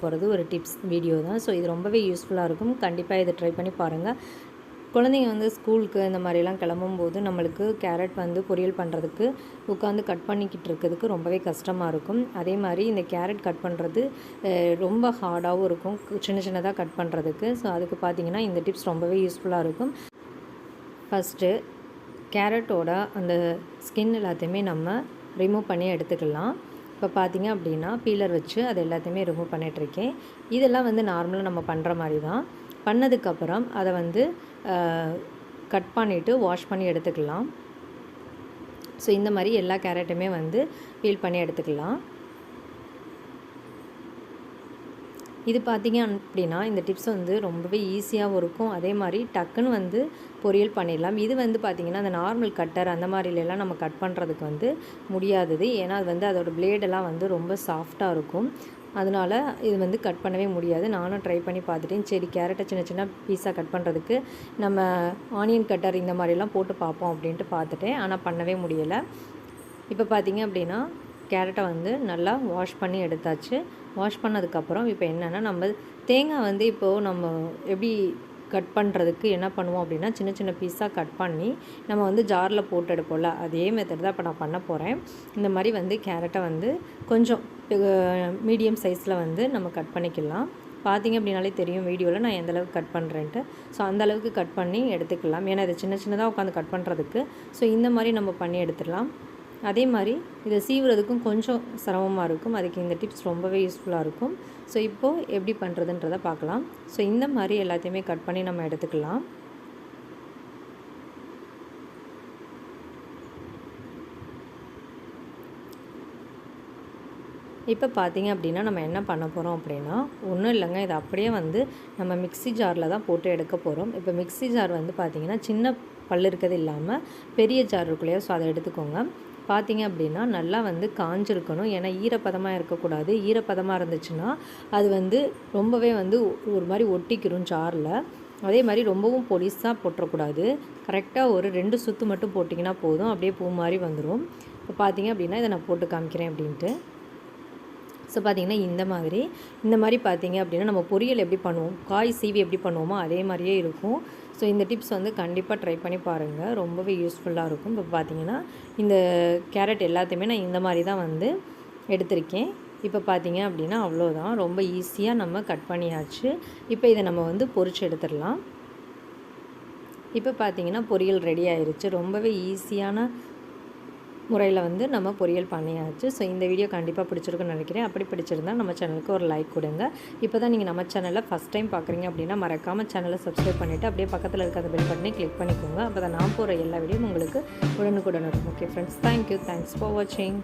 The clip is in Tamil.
போகிறது ஒரு டிப்ஸ் வீடியோ தான். ஸோ இது ரொம்பவே யூஸ்ஃபுல்லாக இருக்கும். கண்டிப்பாக இதை ட்ரை பண்ணி பாருங்கள். குழந்தைங்க வந்து ஸ்கூலுக்கு இந்த மாதிரிலாம் கிளம்பும்போது நம்மளுக்கு கேரட் வந்து பொரியல் பண்ணுறதுக்கு உட்காந்து கட் பண்ணிக்கிட்டு இருக்கிறதுக்கு ரொம்பவே கஷ்டமாக இருக்கும். அதே மாதிரி இந்த கேரட் கட் பண்ணுறது ரொம்ப ஹார்டாகவும் இருக்கும், சின்ன சின்னதாக கட் பண்ணுறதுக்கு. ஸோ அதுக்கு பார்த்திங்கன்னா இந்த டிப்ஸ் ரொம்பவே யூஸ்ஃபுல்லாக இருக்கும். ஃபஸ்ட்டு கேரட்டோட அந்த ஸ்கின் எல்லாத்தையுமே நம்ம ரிமூவ் பண்ணி எடுத்துக்கலாம். இப்போ பார்த்திங்க அப்படின்னா பீலர் வச்சு அது எல்லாத்தையுமே ரிமூவ் பண்ணிகிட்ருக்கேன். இதெல்லாம் வந்து நார்மலாக நம்ம பண்ணுற மாதிரி தான். பண்ணதுக்கப்புறம் அதை வந்து கட் பண்ணிவிட்டு வாஷ் பண்ணி எடுத்துக்கலாம். ஸோ இந்த மாதிரி எல்லா கேரட்டுமே வந்து பீல் பண்ணி எடுத்துக்கலாம். இது பார்த்திங்க அப்படின்னா இந்த டிப்ஸ் வந்து ரொம்பவே ஈஸியாகவும் இருக்கும். அதே மாதிரி டக்குன்னு வந்து பொரியல் பண்ணிடலாம். இது வந்து பார்த்திங்கன்னா அந்த நார்மல் கட்டர் அந்த மாதிரிலாம் நம்ம கட் பண்ணுறதுக்கு வந்து முடியாதது. ஏன்னா அது வந்து அதோடய பிளேடெல்லாம் வந்து ரொம்ப சாஃப்டாக இருக்கும். அதனால் இது வந்து கட் பண்ணவே முடியாது. நானும் ட்ரை பண்ணி பார்த்துட்டேன். சரி, கேரட்டை சின்ன சின்ன பீஸாக கட் பண்ணுறதுக்கு நம்ம ஆனியன் கட்டர் இந்த மாதிரிலாம் போட்டு பார்ப்போம் அப்படின்ட்டு பார்த்துட்டேன். ஆனால் பண்ணவே முடியலை. இப்போ பார்த்திங்க அப்படின்னா கேரட்டை வந்து நல்லா வாஷ் பண்ணி எடுத்தாச்சு. வாஷ் பண்ணதுக்கப்புறம் இப்போ என்னென்னா நம்ம தேங்காய் வந்து இப்போது நம்ம எப்படி கட் பண்ணுறதுக்கு என்ன பண்ணுவோம் அப்படின்னா சின்ன சின்ன பீஸாக கட் பண்ணி நம்ம வந்து ஜாரில் போட்டு எடுப்போம்ல, அதே மெத்தட் தான் இப்போ நான் பண்ண போகிறேன். இந்த மாதிரி வந்து கேரட்டை வந்து கொஞ்சம் மீடியம் சைஸில் வந்து நம்ம கட் பண்ணிக்கலாம். பார்த்திங்க அப்படின்னாலே தெரியும் வீடியோவில் நான் எந்தளவுக்கு கட் பண்ணுறேன்ட்டு. ஸோ அந்தளவுக்கு கட் பண்ணி எடுத்துக்கலாம். ஏன்னா இதை சின்ன சின்னதாக உட்காந்து கட் பண்ணுறதுக்கு ஸோ இந்த மாதிரி நம்ம பண்ணி எடுத்துடலாம். அதே மாதிரி இதை சீவுறதுக்கும் கொஞ்சம் சிரமமாக இருக்கும். அதுக்கு இந்த டிப்ஸ் ரொம்பவே யூஸ்ஃபுல்லாக இருக்கும். ஸோ இப்போது எப்படி பண்ணுறதுன்றதை பார்க்கலாம். ஸோ இந்த மாதிரி எல்லாத்தையுமே கட் பண்ணி நம்ம எடுத்துக்கலாம். இப்போ பார்த்திங்க அப்படின்னா நம்ம என்ன பண்ண போகிறோம் அப்படின்னா ஒன்றும் இல்லைங்க, இதை அப்படியே வந்து நம்ம மிக்ஸி ஜாரில் தான் போட்டு எடுக்க போகிறோம். இப்போ மிக்ஸி ஜார் வந்து பார்த்திங்கன்னா சின்ன பல் இருக்கிறது இல்லாமல் பெரிய ஜார் இருக்கு இல்லையா, ஸோ அதை எடுத்துக்கோங்க. பார்த்திங்க அப்படின்னா நல்லா வந்து காஞ்சிருக்கணும். ஏன்னா ஈரப்பதமாக இருக்கக்கூடாது. ஈரப்பதமாக இருந்துச்சுன்னா அது வந்து ரொம்பவே வந்து ஒரு மாதிரி ஒட்டிக்கிடும் ஜாரில். அதே மாதிரி ரொம்பவும் பொலிசாக போட்டுறக்கூடாது. கரெக்டாக ஒரு 2 சுற்று மட்டும் போட்டிங்கன்னா போதும், அப்படியே பூ மாதிரி வந்துடும். இப்போ பார்த்திங்க அப்படின்னா இதை நான் போட்டு காமிக்கிறேன் அப்படின்ட்டு. ஸோ பார்த்திங்கன்னா இந்த மாதிரி பார்த்திங்க அப்படின்னா நம்ம பொரியல் எப்படி பண்ணுவோம், காய் சீவி எப்படி பண்ணுவோமோ அதே மாதிரியே இருக்கும். ஸோ இந்த டிப்ஸ் வந்து கண்டிப்பாக ட்ரை பண்ணி பாருங்கள், ரொம்பவே யூஸ்ஃபுல்லாக இருக்கும். இப்போ பார்த்திங்கன்னா இந்த கேரட் எல்லாத்தையுமே நான் இந்த மாதிரி தான் வந்து எடுத்திருக்கேன். இப்போ பார்த்திங்க அப்படின்னா அவ்வளோதான், ரொம்ப ஈஸியாக நம்ம கட் பண்ணியாச்சு. இப்போ இதை நம்ம வந்து பொரிச்சு எடுத்துடலாம். இப்போ பார்த்திங்கன்னா பொரியல் ரெடி ஆயிடுச்சு. ரொம்பவே ஈஸியான முறையில் வந்து நம்ம பொரியல் பண்ணியாச்சு. ஸோ இந்த வீடியோ கண்டிப்பாக பிடிச்சிருக்குன்னு நினைக்கிறேன். அப்படி பிடிச்சிருந்தால் நம்ம சேனலுக்கு ஒரு லைக் கொடுங்க. இப்போ தான் நீங்கள் நம்ம சேனலில் ஃபஸ்ட் டைம் பார்க்குறீங்க அப்படின்னா மறக்காமல் சேனலை சப்ஸ்கிரைப் பண்ணிவிட்டு அப்படியே பக்கத்தில் இருக்க அந்த பெல் பட்டனை கிளிக் பண்ணிக்கோங்க. அப்போ தான் நான் போகிற எல்லா வீடியோவும் உங்களுக்கு உடனுக்குடன் இருக்கும். Okay friends, thank you. Thanks for வாட்சிங்.